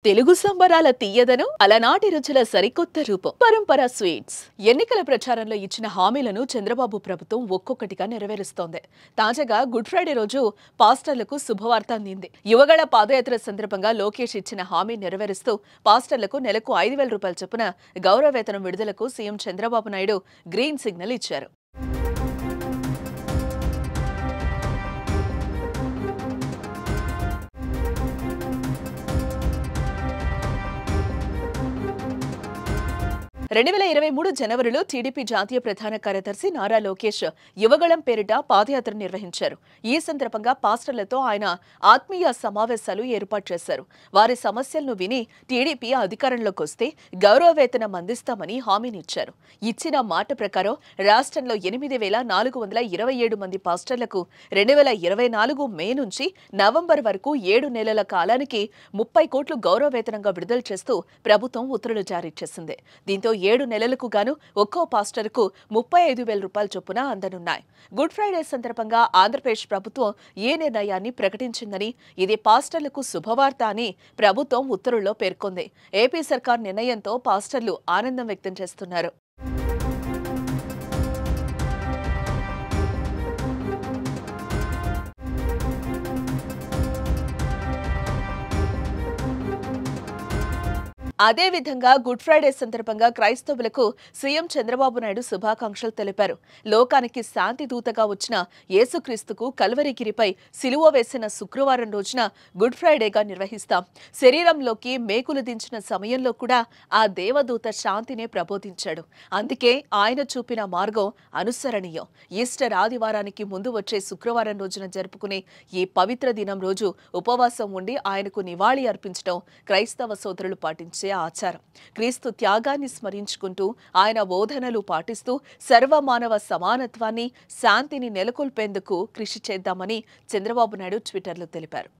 తెలుగు సంబరాల తీయదనం అలనాటి రుచుల సరికొత్త రూపం పరంపర స్వీట్స్. ఎన్నికల ప్రచారంలో ఇచ్చిన హామీలను చంద్రబాబు ప్రభుత్వం ఒక్కొక్కటిగా నెరవేరుస్తోంది. తాజాగా గుడ్ ఫ్రైడే రోజు పాస్టర్లకు శుభవార్త అందింది. యువగళ పాదయాత్ర సందర్భంగా లోకేష్ ఇచ్చిన హామీ నెరవేరుస్తూ పాస్టర్లకు నెలకు 5,000 రూపాయల చొప్పున గౌరవ వేతనం విడుదలకు CM Chandrababu Naidu green signal ఇచ్చారు. 2023 జనవరిలో టీడీపీ జాతీయ ప్రధాన కార్యదర్శి నారా లోకేష్ యువగళం పేరిట పాదయాత్ర నిర్వహించారు. ఈ సందర్భంగా పాస్టర్లతో ఆయన ఆత్మీయ సమావేశాలు ఏర్పాటు చేశారు. వారి సమస్యలను విని టీడీపీ అధికారంలోకి వస్తే గౌరవ వేతనం అందిస్తామని హామీనిచ్చారు. ఇచ్చిన మాట ప్రకారం రాష్ట్రంలో 8,427 మంది పాస్టర్లకు 2024 మే నుంచి నవంబర్ వరకు 7 నెలల కాలానికి 30 కోట్లు గౌరవ వేతనంగా విడుదల చేస్తూ ప్రభుత్వం ఉత్తర్వులు జారీ చేసింది. దీంతో 7 నెలలకు గాను ఒక్కో పాస్టర్కు 35,000 రూపాయల చొప్పున అందనున్నాయి. గుడ్ ఫ్రైడే సందర్భంగా ఆంధ్రప్రదేశ్ ప్రభుత్వం ఈ నిర్ణయాన్ని ప్రకటించిందని, ఇది పాస్టర్లకు శుభవార్త అని ప్రభుత్వం ఉత్తర్వుల్లో పేర్కొంది. ఏపీ సర్కార్ నిర్ణయంతో పాస్టర్లు ఆనందం వ్యక్తం చేస్తున్నారు. అదేవిధంగా గుడ్ ఫ్రైడే సందర్భంగా క్రైస్తవులకు సీఎం చంద్రబాబు నాయుడు శుభాకాంక్షలు తెలిపారు. లోకానికి శాంతి దూతగా వచ్చిన యేసుక్రీస్తుకు కల్వరిగిరిపై సిలువ వేసిన శుక్రవారం రోజున గుడ్ ఫ్రైడేగా నిర్వహిస్తాం. శరీరంలోకి మేకులు దించిన సమయంలో కూడా ఆ దేవదూత శాంతినే ప్రబోధించాడు. అందుకే ఆయన చూపిన మార్గం అనుసరణీయం. ఈస్టర్ ఆదివారానికి ముందు వచ్చే శుక్రవారం రోజున జరుపుకునే ఈ పవిత్ర దినం రోజు ఉపవాసం ఉండి ఆయనకు నివాళి అర్పించడం క్రైస్తవ సోదరులు పాటించే ఆచారం. క్రీస్తు త్యాగాన్ని స్మరించుకుంటూ ఆయన బోధనలు పాటిస్తూ సర్వమానవ సమానత్వాన్ని, శాంతిని నెలకొల్పేందుకు కృషి చేద్దామని చంద్రబాబు నాయుడు ట్విట్టర్లో తెలిపారు.